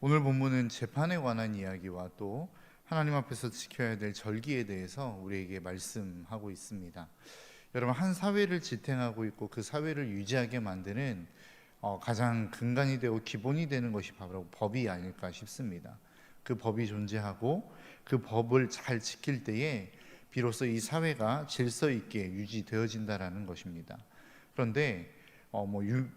오늘 본문은 재판에 관한 이야기와 또 하나님 앞에서 지켜야 될 절기에 대해서 우리에게 말씀하고 있습니다. 여러분, 한 사회를 지탱하고 있고 그 사회를 유지하게 만드는 가장 근간이 되고 기본이 되는 것이 바로 법이 아닐까 싶습니다. 그 법이 존재하고 그 법을 잘 지킬 때에 비로소 이 사회가 질서 있게 유지되어진다라는 것입니다. 그런데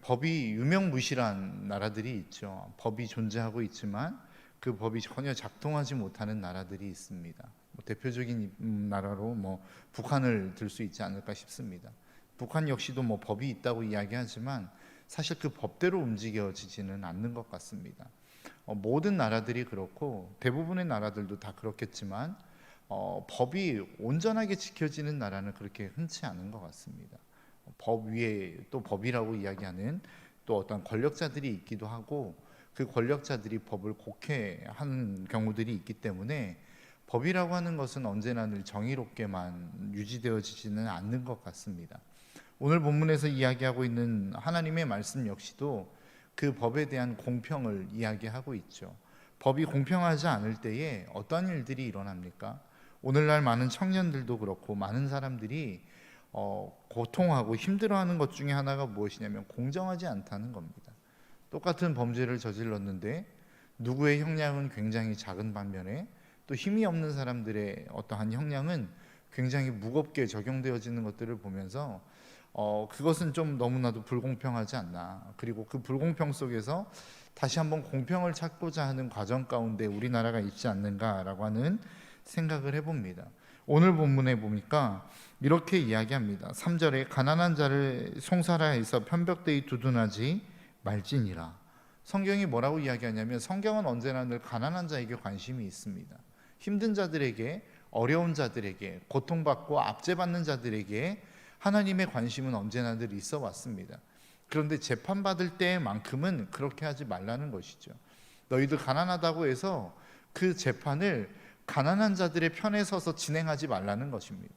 법이 유명무실한 나라들이 있죠. 법이 존재하고 있지만 그 법이 전혀 작동하지 못하는 나라들이 있습니다. 대표적인 나라로 북한을 들 수 있지 않을까 싶습니다. 북한 역시도 법이 있다고 이야기하지만 사실 그 법대로 움직여지지는 않는 것 같습니다. 모든 나라들이 그렇고 대부분의 나라들도 다 그렇겠지만 법이 온전하게 지켜지는 나라는 그렇게 흔치 않은 것 같습니다. 법 위에 또 법이라고 이야기하는 또 어떤 권력자들이 있기도 하고 그 권력자들이 법을 곡해하는 경우들이 있기 때문에 법이라고 하는 것은 언제나 늘 정의롭게만 유지되어지지는 않는 것 같습니다. 오늘 본문에서 이야기하고 있는 하나님의 말씀 역시도 그 법에 대한 공평을 이야기하고 있죠. 법이 공평하지 않을 때에 어떤 일들이 일어납니까? 오늘날 많은 청년들도 그렇고 많은 사람들이 고통하고 힘들어하는 것 중에 하나가 무엇이냐면 공정하지 않다는 겁니다. 똑같은 범죄를 저질렀는데 누구의 형량은 굉장히 작은 반면에 또 힘이 없는 사람들의 어떠한 형량은 굉장히 무겁게 적용되어지는 것들을 보면서 그것은 좀 너무나도 불공평하지 않나. 그리고 그 불공평 속에서 다시 한번 공평을 찾고자 하는 과정 가운데 우리나라가 있지 않는가라고 하는 생각을 해봅니다. 오늘 본문에 보니까 이렇게 이야기합니다. 3절에 가난한 자를 송사라 해서 편벽되이 두둔하지 말지니라. 성경이 뭐라고 이야기하냐면 성경은 언제나 늘 가난한 자에게 관심이 있습니다. 힘든 자들에게, 어려운 자들에게, 고통받고 압제받는 자들에게 하나님의 관심은 언제나 늘 있어 왔습니다. 그런데 재판받을 때만큼은 그렇게 하지 말라는 것이죠. 너희들 가난하다고 해서 그 재판을 가난한 자들의 편에 서서 진행하지 말라는 것입니다.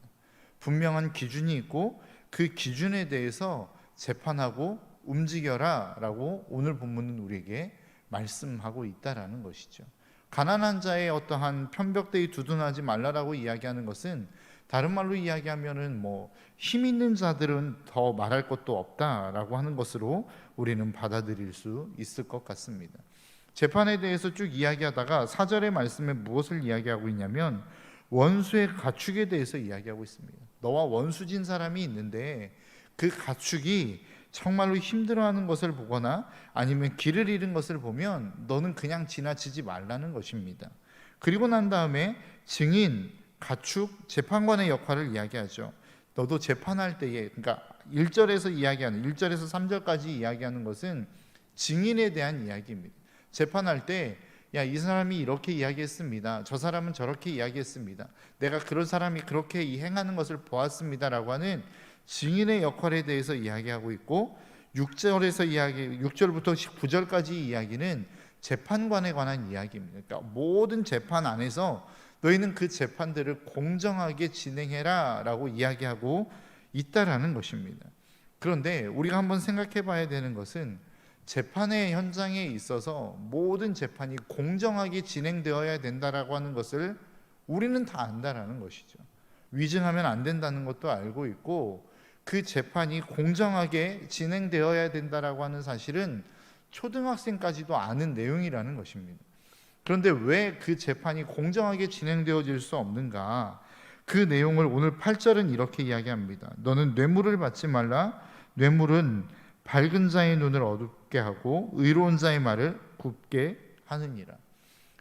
분명한 기준이 있고 그 기준에 대해서 재판하고 움직여라 라고 오늘 본문은 우리에게 말씀하고 있다라는 것이죠. 가난한 자의 어떠한 편벽되이 두둔하지 말라라고 이야기하는 것은 다른 말로 이야기하면은 힘 있는 자들은 더 말할 것도 없다라고 하는 것으로 우리는 받아들일 수 있을 것 같습니다. 재판에 대해서 쭉 이야기하다가 4절의 말씀에 무엇을 이야기하고 있냐면 원수의 가축에 대해서 이야기하고 있습니다. 너와 원수진 사람이 있는데 그 가축이 정말로 힘들어하는 것을 보거나 아니면 길을 잃은 것을 보면 너는 그냥 지나치지 말라는 것입니다. 그리고 난 다음에 증인, 가축, 재판관의 역할을 이야기하죠. 너도 재판할 때에, 그러니까 1절에서 3절까지 이야기하는 것은 증인에 대한 이야기입니다. 재판할 때 이 사람이 이렇게 이야기했습니다. 저 사람은 저렇게 이야기했습니다. 내가 그런 사람이 그렇게 행하는 것을 보았습니다 라고 하는 증인의 역할에 대해서 이야기하고 있고 6절부터 9절까지 이야기는 재판관에 관한 이야기입니다. 그러니까 모든 재판 안에서 너희는 그 재판들을 공정하게 진행해라 라고 이야기하고 있다라는 것입니다. 그런데 우리가 한번 생각해 봐야 되는 것은 재판의 현장에 있어서 모든 재판이 공정하게 진행되어야 된다라고 하는 것을 우리는 다 안다라는 것이죠. 위증하면 안 된다는 것도 알고 있고 그 재판이 공정하게 진행되어야 된다라고 하는 사실은 초등학생까지도 아는 내용이라는 것입니다. 그런데 왜 그 재판이 공정하게 진행되어질 수 없는가? 그 내용을 오늘 8절은 이렇게 이야기합니다. 너는 뇌물을 받지 말라. 뇌물은 밝은 자의 눈을 어둡게 하고 의로운 자의 말을 굽게 하느니라.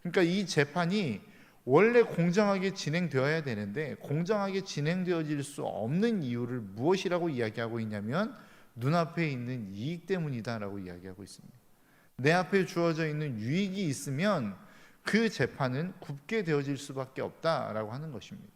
그러니까 이 재판이 원래 공정하게 진행되어야 되는데 공정하게 진행되어질 수 없는 이유를 무엇이라고 이야기하고 있냐면 눈앞에 있는 이익 때문이다라고 이야기하고 있습니다. 내 앞에 주어져 있는 유익이 있으면 그 재판은 굽게 되어질 수밖에 없다라고 하는 것입니다.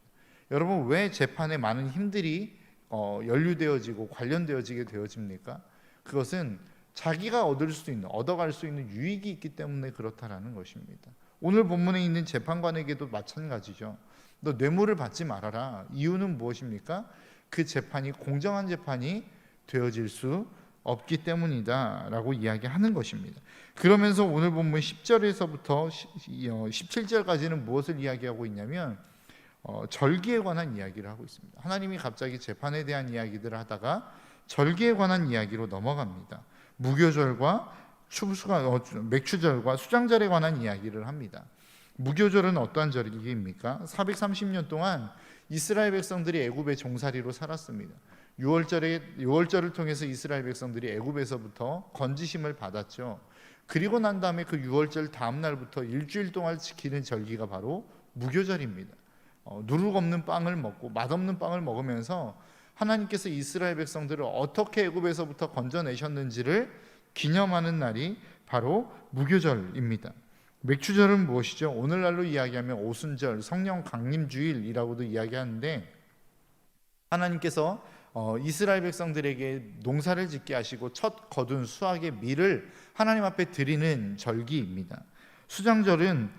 여러분, 왜 재판에 많은 힘들이 연루되어지고 관련되어지게 되어집니까? 그것은 자기가 얻어갈 수 있는 유익이 있기 때문에 그렇다라는 것입니다. 오늘 본문에 있는 재판관에게도 마찬가지죠. 너 뇌물을 받지 말아라. 이유는 무엇입니까? 그 재판이 공정한 재판이 되어질 수 없기 때문이다라고 이야기하는 것입니다. 그러면서 오늘 본문 10절에서부터 17절까지는 무엇을 이야기하고 있냐면 절기에 관한 이야기를 하고 있습니다. 하나님이 갑자기 재판에 대한 이야기들을 하다가 절기에 관한 이야기로 넘어갑니다. 무교절과 맥추절과 수장절에 관한 이야기를 합니다. 무교절은 어떠한 절기입니까? 430년 동안 이스라엘 백성들이 애굽의 종살이로 살았습니다. 6월절을 통해서 이스라엘 백성들이 애굽에서부터 건지심을 받았죠. 그리고 난 다음에 그 6월절 다음 날부터 일주일 동안 지키는 절기가 바로 무교절입니다. 누룩 없는 빵을 먹고 맛없는 빵을 먹으면서 하나님께서 이스라엘 백성들을 어떻게 애굽에서부터 건져내셨는지를 기념하는 날이 바로 무교절입니다. 맥추절은 무엇이죠? 오늘날로 이야기하면 오순절, 성령 강림주일이라고도 이야기하는데, 하나님께서 이스라엘 백성들에게 농사를 짓게 하시고 첫 거둔 수확의 밀을 하나님 앞에 드리는 절기입니다. 수장절은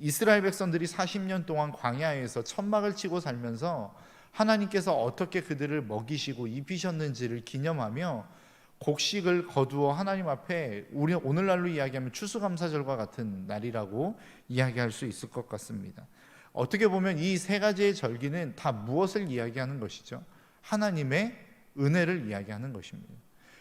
이스라엘 백성들이 40년 동안 광야에서 천막을 치고 살면서 하나님께서 어떻게 그들을 먹이시고 입히셨는지를 기념하며 곡식을 거두어 하나님 앞에 우리 오늘날로 이야기하면 추수감사절과 같은 날이라고 이야기할 수 있을 것 같습니다. 어떻게 보면 이 세 가지의 절기는 다 무엇을 이야기하는 것이죠? 하나님의 은혜를 이야기하는 것입니다.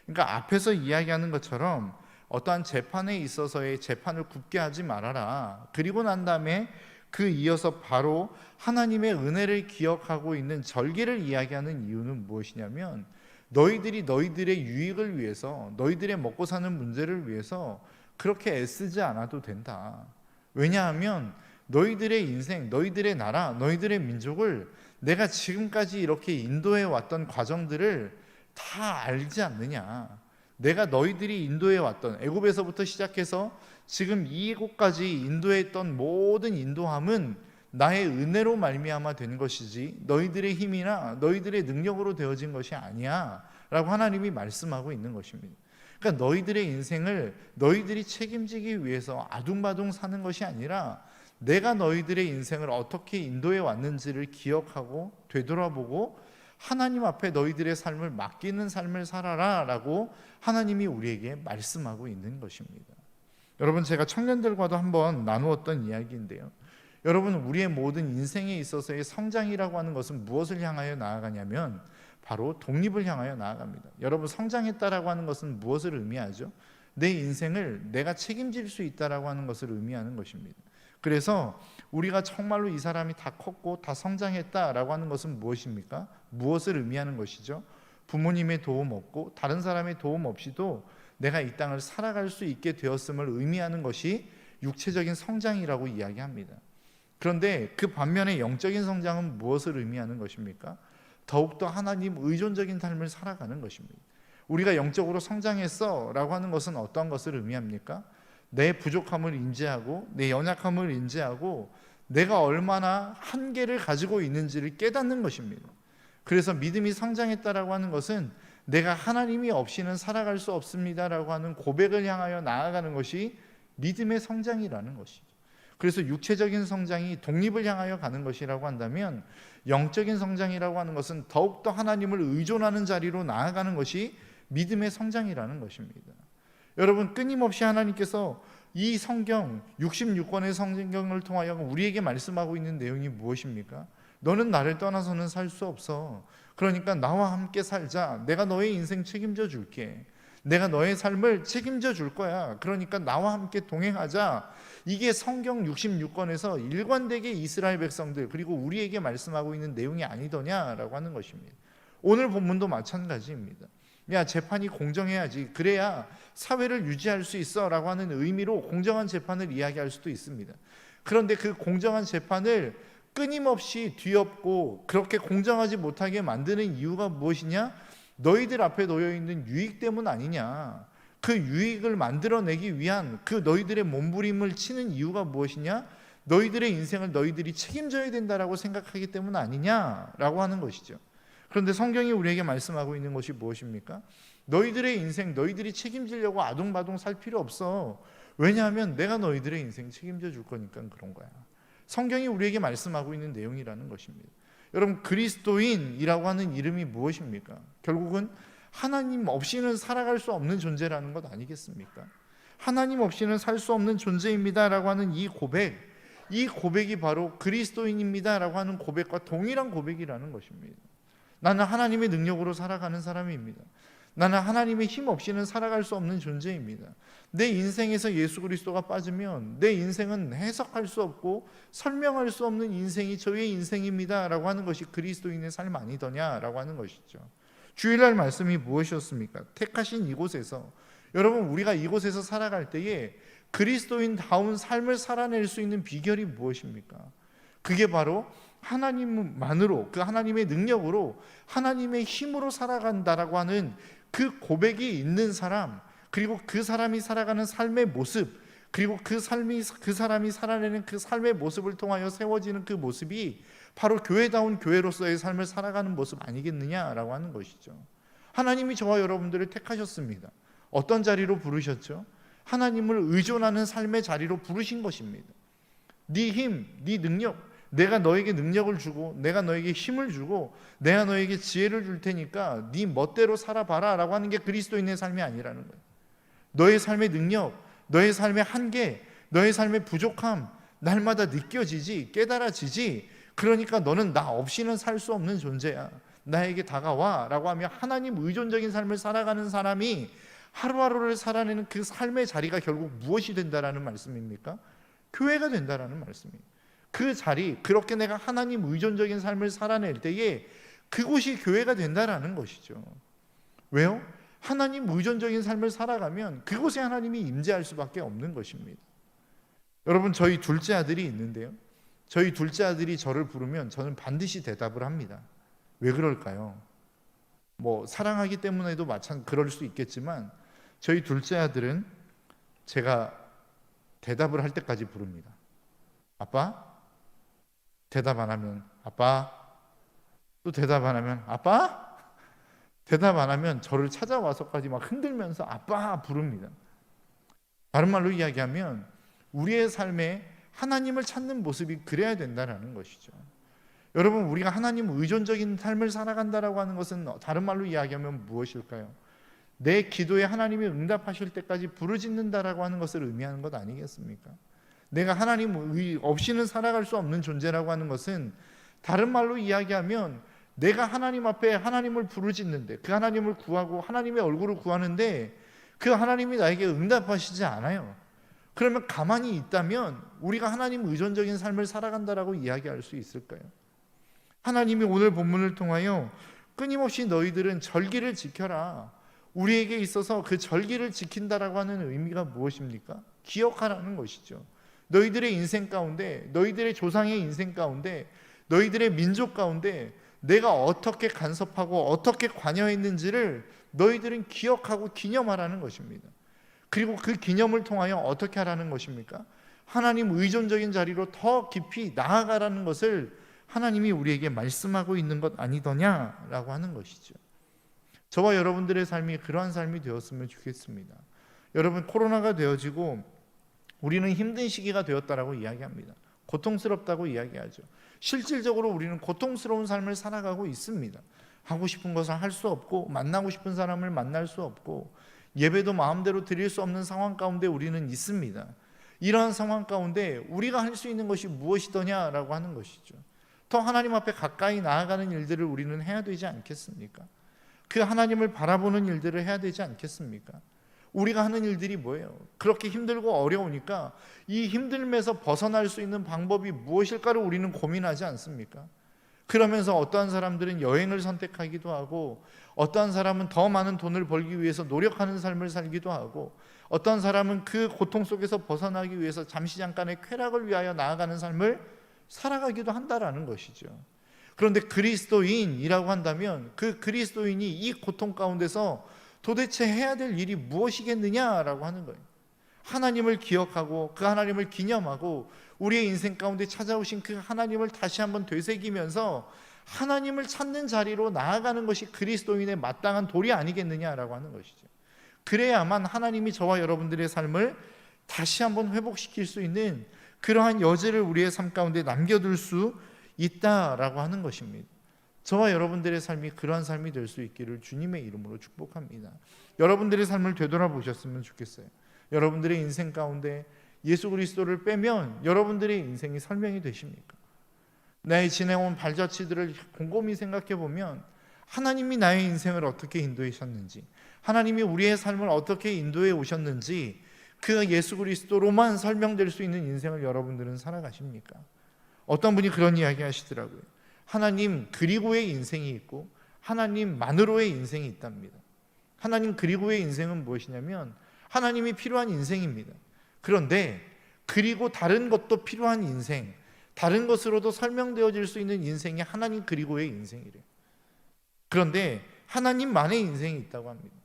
그러니까 앞에서 이야기하는 것처럼 어떠한 재판에 있어서의 재판을 굽게 하지 말아라. 그리고 난 다음에 그 이어서 바로 하나님의 은혜를 기억하고 있는 절기를 이야기하는 이유는 무엇이냐면, 너희들이 너희들의 유익을 위해서, 너희들의 먹고 사는 문제를 위해서 그렇게 애쓰지 않아도 된다. 왜냐하면 너희들의 인생, 너희들의 나라, 너희들의 민족을 내가 지금까지 이렇게 인도해 왔던 과정들을 다 알지 않느냐. 내가 너희들이 인도해 왔던 애굽에서부터 시작해서 지금 이곳까지 인도했던 모든 인도함은 나의 은혜로 말미암아 된 것이지 너희들의 힘이나 너희들의 능력으로 되어진 것이 아니야 라고 하나님이 말씀하고 있는 것입니다. 그러니까 너희들의 인생을 너희들이 책임지기 위해서 아둥바둥 사는 것이 아니라 내가 너희들의 인생을 어떻게 인도해 왔는지를 기억하고 되돌아보고 하나님 앞에 너희들의 삶을 맡기는 삶을 살아라 라고 하나님이 우리에게 말씀하고 있는 것입니다. 여러분, 제가 청년들과도 한번 나누었던 이야기인데요, 여러분, 우리의 모든 인생에 있어서의 성장이라고 하는 것은 무엇을 향하여 나아가냐면 바로 독립을 향하여 나아갑니다. 여러분, 성장했다라고 하는 것은 무엇을 의미하죠? 내 인생을 내가 책임질 수 있다라고 하는 것을 의미하는 것입니다. 그래서 우리가 정말로 이 사람이 다 컸고 다 성장했다라고 하는 것은 무엇입니까? 무엇을 의미하는 것이죠? 부모님의 도움 없고 다른 사람의 도움 없이도 내가 이 땅을 살아갈 수 있게 되었음을 의미하는 것이 육체적인 성장이라고 이야기합니다. 그런데 그 반면에 영적인 성장은 무엇을 의미하는 것입니까? 더욱더 하나님 의존적인 삶을 살아가는 것입니다. 우리가 영적으로 성장했어 라고 하는 것은 어떤 것을 의미합니까? 내 부족함을 인지하고 내 연약함을 인지하고 내가 얼마나 한계를 가지고 있는지를 깨닫는 것입니다. 그래서 믿음이 성장했다라고 하는 것은 내가 하나님이 없이는 살아갈 수 없습니다라고 하는 고백을 향하여 나아가는 것이 믿음의 성장이라는 것이죠. 그래서 육체적인 성장이 독립을 향하여 가는 것이라고 한다면, 영적인 성장이라고 하는 것은 더욱더 하나님을 의존하는 자리로 나아가는 것이 믿음의 성장이라는 것입니다. 여러분, 끊임없이 하나님께서 이 성경 66권의 성경을 통하여 우리에게 말씀하고 있는 내용이 무엇입니까? 너는 나를 떠나서는 살 수 없어. 그러니까 나와 함께 살자. 내가 너의 인생 책임져 줄게. 내가 너의 삶을 책임져 줄 거야. 그러니까 나와 함께 동행하자. 이게 성경 66권에서 일관되게 이스라엘 백성들 그리고 우리에게 말씀하고 있는 내용이 아니더냐라고 하는 것입니다. 오늘 본문도 마찬가지입니다. 야, 재판이 공정해야지. 그래야 사회를 유지할 수 있어 라고 하는 의미로 공정한 재판을 이야기할 수도 있습니다. 그런데 그 공정한 재판을 끊임없이 뒤엎고 그렇게 공정하지 못하게 만드는 이유가 무엇이냐? 너희들 앞에 놓여있는 유익 때문 아니냐. 그 유익을 만들어내기 위한 그 너희들의 몸부림을 치는 이유가 무엇이냐? 너희들의 인생을 너희들이 책임져야 된다라고 생각하기 때문 아니냐라고 하는 것이죠. 그런데 성경이 우리에게 말씀하고 있는 것이 무엇입니까? 너희들의 인생 너희들이 책임지려고 아둥바둥 살 필요 없어. 왜냐하면 내가 너희들의 인생 책임져 줄 거니까 그런 거야. 성경이 우리에게 말씀하고 있는 내용이라는 것입니다. 여러분, 그리스도인이라고 하는 이름이 무엇입니까? 결국은 하나님 없이는 살아갈 수 없는 존재라는 것 아니겠습니까? 하나님 없이는 살 수 없는 존재입니다라고 하는 이 고백이 바로 그리스도인입니다라고 하는 고백과 동일한 고백이라는 것입니다. 나는 하나님의 능력으로 살아가는 사람입니다. 나는 하나님의 힘 없이는 살아갈 수 없는 존재입니다. 내 인생에서 예수 그리스도가 빠지면 내 인생은 해석할 수 없고 설명할 수 없는 인생이 저의 인생입니다 라고 하는 것이 그리스도인의 삶 아니더냐라고 하는 것이죠. 주일날 말씀이 무엇이었습니까? 택하신 이곳에서, 여러분, 우리가 이곳에서 살아갈 때에 그리스도인다운 삶을 살아낼 수 있는 비결이 무엇입니까? 그게 바로 하나님만으로, 그 하나님의 능력으로, 하나님의 힘으로 살아간다라고 하는 그 고백이 있는 사람, 그리고 그 사람이 살아가는 삶의 모습, 그리고 그 사람이 살아내는 그 삶의 모습을 통하여 세워지는 그 모습이 바로 교회다운 교회로서의 삶을 살아가는 모습 아니겠느냐라고 하는 것이죠. 하나님이 저와 여러분들을 택하셨습니다. 어떤 자리로 부르셨죠? 하나님을 의존하는 삶의 자리로 부르신 것입니다. 네 힘, 네 능력, 내가 너에게 능력을 주고, 내가 너에게 힘을 주고, 내가 너에게 지혜를 줄 테니까 네 멋대로 살아봐라 라고 하는 게 그리스도인의 삶이 아니라는 거예요. 너의 삶의 능력, 너의 삶의 한계, 너의 삶의 부족함 날마다 느껴지지, 깨달아지지. 그러니까 너는 나 없이는 살 수 없는 존재야. 나에게 다가와 라고 하며 하나님 의존적인 삶을 살아가는 사람이 하루하루를 살아내는 그 삶의 자리가 결국 무엇이 된다라는 말씀입니까? 교회가 된다라는 말씀입니다. 그 자리, 그렇게 내가 하나님 의존적인 삶을 살아낼 때에 그곳이 교회가 된다라는 것이죠. 왜요? 하나님 의존적인 삶을 살아가면 그곳에 하나님이 임재할 수밖에 없는 것입니다. 여러분, 저희 둘째 아들이 있는데요, 저희 둘째 아들이 저를 부르면 저는 반드시 대답을 합니다. 왜 그럴까요? 사랑하기 때문에도 그럴 수 있겠지만 저희 둘째 아들은 제가 대답을 할 때까지 부릅니다. 아빠? 대답 안 하면 아빠? 또 대답 안 하면 아빠? 대답 안 하면 저를 찾아와서까지 막 흔들면서 아빠 부릅니다. 다른 말로 이야기하면 우리의 삶에 하나님을 찾는 모습이 그래야 된다는 것이죠. 여러분, 우리가 하나님 의존적인 삶을 살아간다라고 하는 것은 다른 말로 이야기하면 무엇일까요? 내 기도에 하나님이 응답하실 때까지 부르짖는다라고 하는 것을 의미하는 것 아니겠습니까? 내가 하나님 없이는 살아갈 수 없는 존재라고 하는 것은 다른 말로 이야기하면 내가 하나님 앞에 하나님을 부르짖는데, 그 하나님을 구하고 하나님의 얼굴을 구하는데 그 하나님이 나에게 응답하시지 않아요. 그러면 가만히 있다면 우리가 하나님 의존적인 삶을 살아간다라고 이야기할 수 있을까요? 하나님이 오늘 본문을 통하여 끊임없이 너희들은 절기를 지켜라, 우리에게 있어서 그 절기를 지킨다라고 하는 의미가 무엇입니까? 기억하라는 것이죠. 너희들의 인생 가운데, 너희들의 조상의 인생 가운데, 너희들의 민족 가운데 내가 어떻게 간섭하고 어떻게 관여했는지를 너희들은 기억하고 기념하라는 것입니다. 그리고 그 기념을 통하여 어떻게 하라는 것입니까? 하나님 의존적인 자리로 더 깊이 나아가라는 것을 하나님이 우리에게 말씀하고 있는 것 아니더냐라고 하는 것이죠. 저와 여러분들의 삶이 그러한 삶이 되었으면 좋겠습니다. 여러분, 코로나가 되어지고 우리는 힘든 시기가 되었다라고 이야기합니다. 고통스럽다고 이야기하죠. 실질적으로 우리는 고통스러운 삶을 살아가고 있습니다. 하고 싶은 것을 할 수 없고, 만나고 싶은 사람을 만날 수 없고, 예배도 마음대로 드릴 수 없는 상황 가운데 우리는 있습니다. 이러한 상황 가운데 우리가 할 수 있는 것이 무엇이더냐라고 하는 것이죠. 더 하나님 앞에 가까이 나아가는 일들을 우리는 해야 되지 않겠습니까? 그 하나님을 바라보는 일들을 해야 되지 않겠습니까? 우리가 하는 일들이 뭐예요? 그렇게 힘들고 어려우니까 이 힘듦에서 벗어날 수 있는 방법이 무엇일까를 우리는 고민하지 않습니까? 그러면서 어떠한 사람들은 여행을 선택하기도 하고, 어떠한 사람은 더 많은 돈을 벌기 위해서 노력하는 삶을 살기도 하고, 어떤 사람은 그 고통 속에서 벗어나기 위해서 잠시 잠깐의 쾌락을 위하여 나아가는 삶을 살아가기도 한다라는 것이죠. 그런데 그리스도인이라고 한다면 그 그리스도인이 이 고통 가운데서 도대체 해야 될 일이 무엇이겠느냐라고 하는 거예요. 하나님을 기억하고 그 하나님을 기념하고 우리의 인생 가운데 찾아오신 그 하나님을 다시 한번 되새기면서 하나님을 찾는 자리로 나아가는 것이 그리스도인의 마땅한 도리 아니겠느냐라고 하는 것이죠. 그래야만 하나님이 저와 여러분들의 삶을 다시 한번 회복시킬 수 있는 그러한 여지를 우리의 삶 가운데 남겨둘 수 있다라고 하는 것입니다. 저와 여러분들의 삶이 그러한 삶이 될 수 있기를 주님의 이름으로 축복합니다. 여러분들의 삶을 되돌아보셨으면 좋겠어요. 여러분들의 인생 가운데 예수 그리스도를 빼면 여러분들의 인생이 설명이 되십니까? 나의 지내온 발자취들을 곰곰이 생각해 보면 하나님이 나의 인생을 어떻게 인도하셨는지, 하나님이 우리의 삶을 어떻게 인도해 오셨는지 그 예수 그리스도로만 설명될 수 있는 인생을 여러분들은 살아가십니까? 어떤 분이 그런 이야기 하시더라고요. 하나님 그리고의 인생이 있고 하나님만으로의 인생이 있답니다. 하나님 그리고의 인생은 무엇이냐면 하나님이 필요한 인생입니다. 그런데 그리고 다른 것도 필요한 인생, 다른 것으로도 설명되어질 수 있는 인생이 하나님 그리고의 인생이래요. 그런데 하나님만의 인생이 있다고 합니다.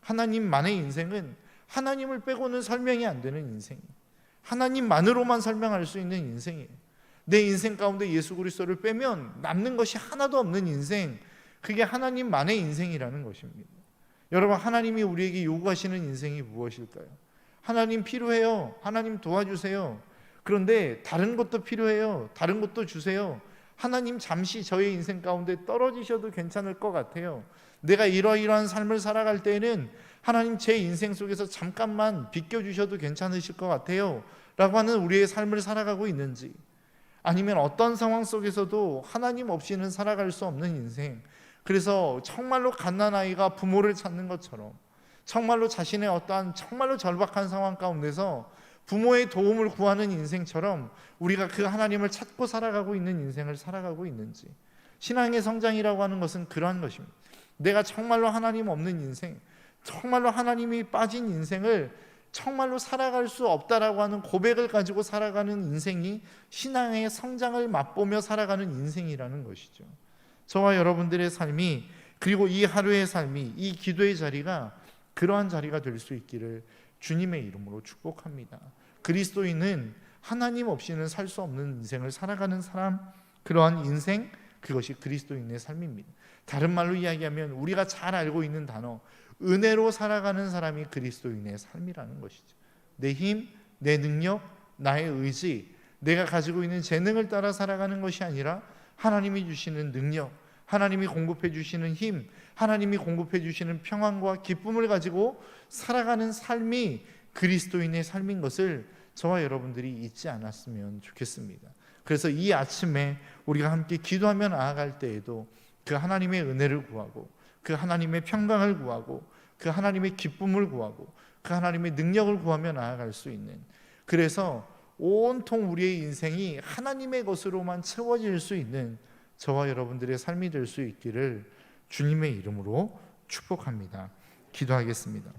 하나님만의 인생은 하나님을 빼고는 설명이 안 되는 인생이에요. 하나님만으로만 설명할 수 있는 인생이에요. 내 인생 가운데 예수 그리스도를 빼면 남는 것이 하나도 없는 인생, 그게 하나님만의 인생이라는 것입니다. 여러분, 하나님이 우리에게 요구하시는 인생이 무엇일까요? 하나님 필요해요. 하나님 도와주세요. 그런데 다른 것도 필요해요. 다른 것도 주세요. 하나님 잠시 저의 인생 가운데 떨어지셔도 괜찮을 것 같아요. 내가 이러이러한 삶을 살아갈 때에는 하나님 제 인생 속에서 잠깐만 비껴주셔도 괜찮으실 것 같아요 라고 하는 우리의 삶을 살아가고 있는지, 아니면 어떤 상황 속에서도 하나님 없이는 살아갈 수 없는 인생, 그래서 정말로 갓난아이가 부모를 찾는 것처럼 정말로 자신의 어떠한 정말로 절박한 상황 가운데서 부모의 도움을 구하는 인생처럼 우리가 그 하나님을 찾고 살아가고 있는 인생을 살아가고 있는지. 신앙의 성장이라고 하는 것은 그러한 것입니다. 내가 정말로 하나님 없는 인생, 정말로 하나님이 빠진 인생을 정말로 살아갈 수 없다라고 하는 고백을 가지고 살아가는 인생이 신앙의 성장을 맛보며 살아가는 인생이라는 것이죠. 저와 여러분들의 삶이, 그리고 이 하루의 삶이, 이 기도의 자리가 그러한 자리가 될 수 있기를 주님의 이름으로 축복합니다. 그리스도인은 하나님 없이는 살 수 없는 인생을 살아가는 사람, 그러한 인생, 그것이 그리스도인의 삶입니다. 다른 말로 이야기하면 우리가 잘 알고 있는 단어, 은혜로 살아가는 사람이 그리스도인의 삶이라는 것이죠. 내 힘, 내 능력, 나의 의지, 내가 가지고 있는 재능을 따라 살아가는 것이 아니라 하나님이 주시는 능력, 하나님이 공급해 주시는 힘, 하나님이 공급해 주시는 평안과 기쁨을 가지고 살아가는 삶이 그리스도인의 삶인 것을 저와 여러분들이 잊지 않았으면 좋겠습니다. 그래서 이 아침에 우리가 함께 기도하며 나아갈 때에도 그 하나님의 은혜를 구하고, 그 하나님의 평강을 구하고, 그 하나님의 기쁨을 구하고, 그 하나님의 능력을 구하며 나아갈 수 있는, 그래서 온통 우리의 인생이 하나님의 것으로만 채워질 수 있는 저와 여러분들의 삶이 될 수 있기를 주님의 이름으로 축복합니다. 기도하겠습니다.